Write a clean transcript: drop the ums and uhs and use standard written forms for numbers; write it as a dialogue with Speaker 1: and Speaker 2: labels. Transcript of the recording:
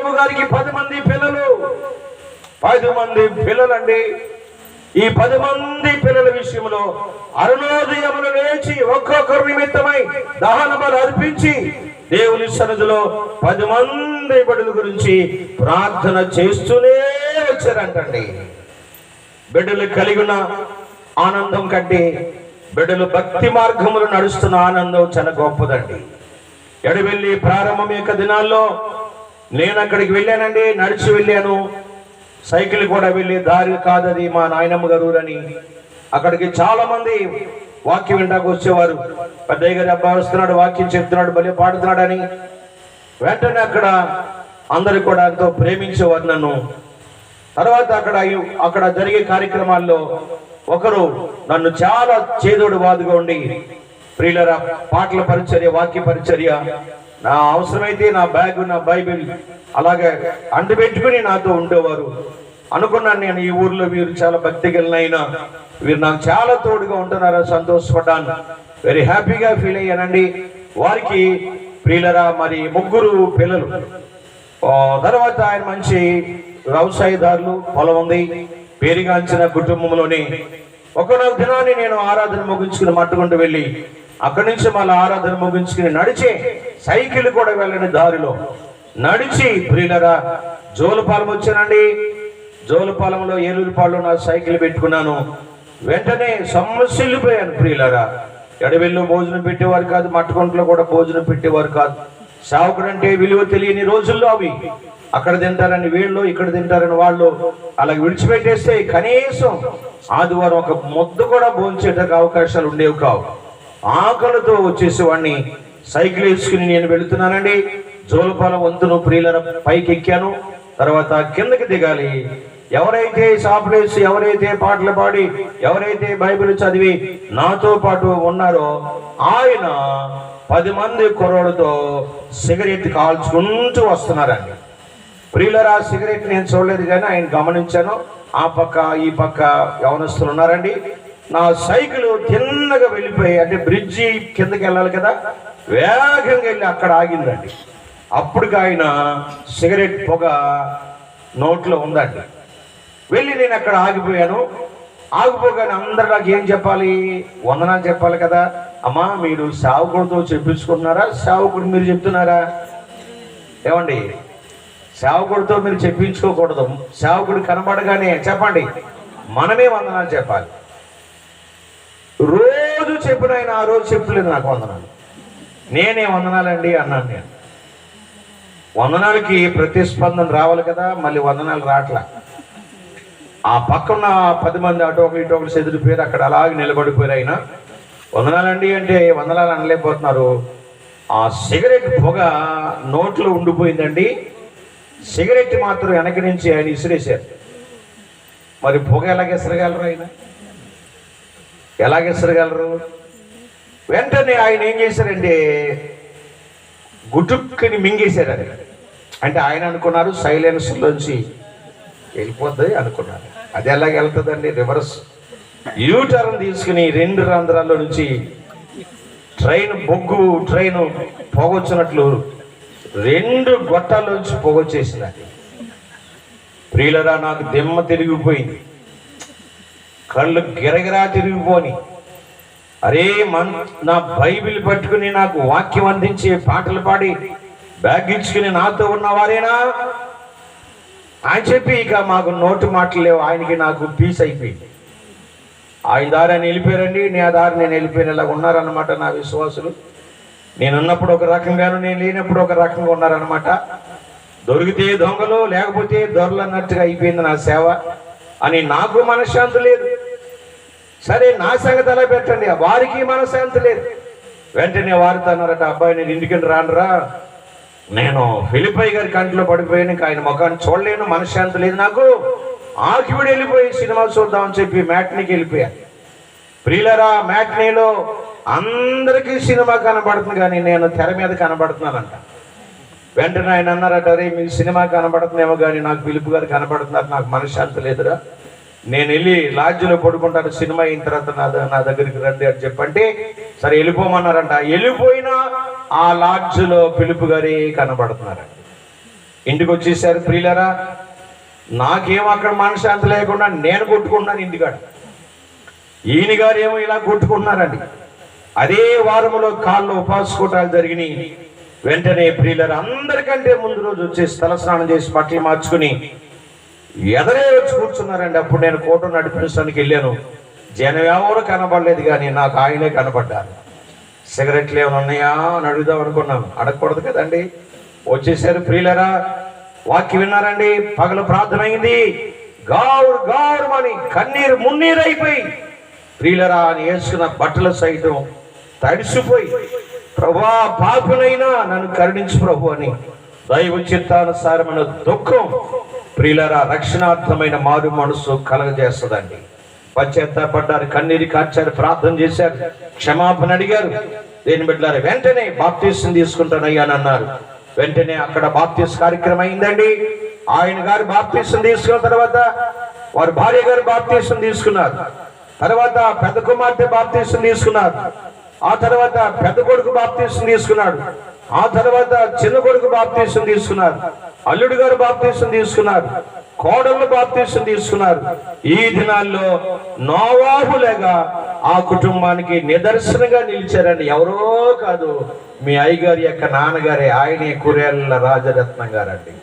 Speaker 1: యాకోబు గారికి 10 మంది పిల్లలు. 10 మంది పిల్లలండి. ఈ 10 మంది పిల్లల విషయంలో అరుణోదయములు లేచి ఒక్కొక్కరు నిమిత్తమై దహన బలి అర్పించి దేవుని సన్నిధిలో 10 మంది బిడ్డల గురించి ప్రార్థన చేస్తూనే వచ్చారంటండి. బిడ్డలు కలిగి ఉన్న ఆనందం కంటే బిడ్డలు భక్తి మార్గములు నడుస్తున్న ఆనందం చాలా గొప్పదండి. ఎడవెళ్ళి ప్రారంభం యొక్క దినాల్లో నేను అక్కడికి వెళ్ళానండి. నడిచి వెళ్ళాను. సైకిల్ కూడా వెళ్ళి దారి కాదది మా నాయనమ్మ గారు అని. అక్కడికి చాలా మంది వాక్యం వింటాకు వచ్చేవారు. పెద్దయ్య గారి అబ్బాయి వస్తున్నాడు, వాక్యం చెప్తున్నాడు, భలే పాడుతున్నాడు అని. వెంటనే అందరు కూడా ఎంతో ప్రేమించేవారు నన్ను. తర్వాత అక్కడ జరిగే కార్యక్రమాల్లో ఒకరు నన్ను చాలా చేదోడు వాదుగా ఉండి, ప్రియులరా పాటల పరిచర్య, వాక్య పరిచర్య, నా అవసరమైతే నా బ్యాగ్, నా బైబిల్ అలాగే అంటుపెట్టుకుని నాతో ఉండేవారు. అనుకున్నాను నేను, ఈ ఊర్లో వీరు చాలా భక్తి కలిగిన వీరు నాకు చాలా తోడుగా ఉంటున్నారని సంతోషపడ్డాను. వెరీ హ్యాపీగా ఫీల్ అయ్యానండి. వారికి ప్రియులరా మరి 3 పిల్లలు. తర్వాత ఆయన మంచి వ్యవసాయదారులు, పొలం ఉంది, పేరుగాంచిన కుటుంబంలోని. ఒకనొక దినాన్ని నేను ఆరాధన ముగించుకుని మట్టుకుంటూ వెళ్ళి అక్కడి నుంచి మళ్ళీ ఆరాధన ముగించుకుని నడిచే, సైకిల్ కూడా వెళ్ళని దారిలో నడిచి ప్రియులరా జోలపాలెం వచ్చానండి. జోలపాలెంలో ఏలూరుపాడులో నా సైకిల్ పెట్టుకున్నాను. వెంటనే సొమ్మసిల్లిపోయాను ప్రియులరా. ఎడవెల్లో భోజనం పెట్టేవారు కాదు, మట్టుకుంటలో కూడా భోజనం పెట్టేవారు కాదు. సేవకుడు అంటే విలువ తెలియని రోజుల్లో అవి. అక్కడ తింటారని వీళ్ళు, ఇక్కడ తింటారని వాళ్ళు, అలా విడిచిపెట్టేస్తే కనీసం ఆదివారం ఒక ముద్ద కూడా భోంచేటకు అవకాశాలు ఉండేవి కావు. ఆకలితో వచ్చేసేవాడిని. సైకిల్ వేసుకుని నేను వెళుతున్నానండి. జోలపాలెం వంతును ప్రియుల పైకి ఎక్కాను. తర్వాత కిందకి దిగాలి. ఎవరైతే సాపులేసి, ఎవరైతే పాటలు పాడి, ఎవరైతే బైబిల్ చదివి నాతో పాటు ఉన్నారో ఆయన 10 మంది కుర్రోళ్ళతో సిగరెట్ కాల్చుకుంటూ వస్తున్నారండి. ప్రియులరా సిగరెట్ నేను చూడలేదు కానీ ఆయన గమనించాను. ఆ పక్క ఈ పక్క యవనస్తులు ఉన్నారండి. నా సైకిల్ తిన్నగా వెళ్ళిపోయి, అంటే బ్రిడ్జి కిందకి వెళ్ళాలి కదా, వేగంగా వెళ్ళి అక్కడ ఆగిందండి. అప్పటికి ఆయన సిగరెట్ పొగ నోట్లో ఉందండి. వెళ్ళి నేను అక్కడ ఆగిపోయాను. ఆగిపోగానే అందరు నాకు ఏం చెప్పాలి, వందనాలు చెప్పాలి కదా. అమ్మా మీరు సేవకుడితో చెప్పించుకుంటున్నారా, సేవకుడు మీరు చెప్తున్నారా? ఏమండి, సేవకుడితో మీరు చెప్పించుకోకూడదు. సేవకుడు కనబడగానే చెప్పండి, మనమే వందనాలు చెప్పాలి. రోజు చెప్పిన ఆయన ఆ రోజు చెప్పలేదు నాకు వందనాలు. నేనే వందనాలండి అన్నాను. నేను వందనాలకి ప్రతిస్పందన రావాలి కదా, మళ్ళీ వందనాలు రావట్లా. ఆ పక్కన 10 మంది అటు ఒకరు ఇటు ఒకరు చెదిరిపోయారు. అక్కడ అలాగే నిలబడిపోయారు. ఆయన వందనాలండి అంటే వందనాలు అనలేకపోతున్నారు. ఆ సిగరెట్ పొగ నోట్లో ఉండిపోయిందండి. సిగరెట్ మాత్రం వెనక నుంచి ఆయన ఇసిరేశారు. మరి పొగ ఎలాగెసరగలరు, ఆయన ఎలాగెసరగలరు? వెంటనే ఆయన ఏం చేశారంటే గుటుక్కుని మింగేశారు. అది అంటే ఆయన అనుకున్నారు సైలెన్స్లోంచి వెళ్ళిపోద్ది అనుకున్నారు. అది ఎలాగ వెళ్తుందండి, రివర్స్ యూటర్న్ తీసుకుని 2 రంధ్రాల్లో నుంచి ట్రైన్ పొగొచ్చినట్లు 2 గొట్టాల్లోంచి పొగొచ్చేసిందండి. ప్రియులరా నాకు దిమ్మ తిరిగిపోయింది, కళ్ళు గిరగిరా తిరిగిపోని. అరే నా బైబిల్ పట్టుకుని నాకు వాక్యం అందించి పాటలు పాడి బ్యాగ్ ఇచ్చుకుని నాతో ఉన్నవారేనా అని చెప్పి ఇక మాకు నోటు మాటలు లేవు. ఆయనకి నాకు పీస్ అయిపోయింది. ఆయన దారి ఆయన వెళ్ళిపోయారండి, నా దారి నేను వెళ్ళిపోయిన ఇలాగ ఉన్నారన్నమాట నా విశ్వాసులు. నేనున్నప్పుడు ఒక రకంగాను, నేను లేనప్పుడు ఒక రకంగా ఉన్నారనమాట. దొరికితే దొంగలు, లేకపోతే దొరలు అన్నట్టుగా అయిపోయింది నా సేవ అని. నాకు మనశ్శాంతి లేదు. సరే నా సంగతి అలా పెట్టండి, వారికి మనశ్శాంతి లేదు. వెంటనే వారితో అన్నారట, అబ్బాయి నేను ఇంటికి రానురా, నేను ఫిలిపై గారి కంట్లో పడిపోయాను, ఇంకా ఆయన ముఖాన్ని చూడలేను, మనశ్శాంతి లేదు నాకు. ఆకివిడి వెళ్ళిపోయి సినిమా చూద్దామని చెప్పి మ్యాట్నీకి వెళ్ళిపోయా. ప్రియులరా మ్యాట్నీలో అందరికీ సినిమా కనబడుతుంది కానీ నేను తెర మీద కనబడుతున్నానంట. వెంటనే ఆయన అన్నారట, అరే మీకు సినిమా కనబడుతుందేమో కానీ నాకు ఫిలిప్ గారు కనబడుతున్నారు, నాకు మనశ్శాంతి లేదురా, నేను వెళ్ళి లాడ్జ్లో పడుకుంటాను, సినిమా అయిన తర్వాత నా దగ్గరికి రండి అని చెప్పంటే సరే వెళ్ళిపోమన్నారంట. వెళ్ళిపోయినా ఆ లాడ్జ్లో ఫిలిప్ గారే కనబడుతున్నారంట. ఇంటికి వచ్చేసారు ప్రియులరా. నాకేం అక్కడ మనశ్శాంతి లేకుండా నేను కొట్టుకుంటున్నాను ఇంటికాడ. ఈయన గారు ఏమో ఇలా కొట్టుకుంటున్నారండి. అదే వారములో కాళ్ళు ఉపాసకోటాలు జరిగినాయి. వెంటనే ప్రియులరా అందరికంటే ముందు రోజు వచ్చేసి తలస్నానం చేసి బట్టలు మార్చుకుని ఎదరే వచ్చి కూర్చున్నారండి. అప్పుడు నేను కోట నడిపించడానికి వెళ్ళాను. జనం ఎవరు కనబడలేదు, కానీ నాకు ఆయనే కనబడ్డారు. సిగరెట్లు ఏమైనా ఉన్నాయా అని అడుగుదాం అనుకున్నాను, అడగకూడదు కదండి. వచ్చేసారు ప్రియులరా. వాక్యం విన్నారండి. పగలు ప్రార్థన అయింది. గారు గారు అని కన్నీరు మున్నీరు అయిపోయి ప్రియులరా అని వేసుకున్న బట్టలు సైతం తడిసిపోయి, ప్రభువా పాపునైనా నన్ను కరుణించు ప్రభు అని దైవ చిత్తానుసారమైన దుఃఖం ప్రియులరా రక్షణార్థమైన మారు మనసు కలగజేస్తుందండి. పశ్చాత్తాపడ్డారు, కన్నీరు కార్చారు, ప్రార్థన చేశారు, క్షమాపణ అడిగారు. దేని బిడ్డలారా వెంటనే బాప్తీసం తీసుకుంటానయ్యానన్నారు. వెంటనే అక్కడ బాప్తీస్ కార్యక్రమం అయిందండి. ఆయన గారు బాప్తీసం తీసుకున్న తర్వాత వారి భార్య గారు బాప్తీసం తీసుకున్నారు. తర్వాత పెద్ద కుమార్తె బాప్తీసం తీసుకున్నారు. ఆ తర్వాత పెద్ద కొడుకు బాప్తీసం తీసుకున్నాడు. ఆ తర్వాత చిన్న కొడుకు బాప్తీసం తీసుకున్నారు. అల్లుడు గారు బాప్తీసం తీసుకున్నారు. కోడళ్ళు బాప్తీసం తీసుకున్నారు. ఈ దినాల్లో నోవాహులేగా ఆ కుటుంబానికి నిదర్శనంగా నిలిచారండి. ఎవరో కాదు, మీ అయ్యగారి యొక్క నాన్నగారే, ఆయనే కురేళ్ల రాజరత్నం గారండి.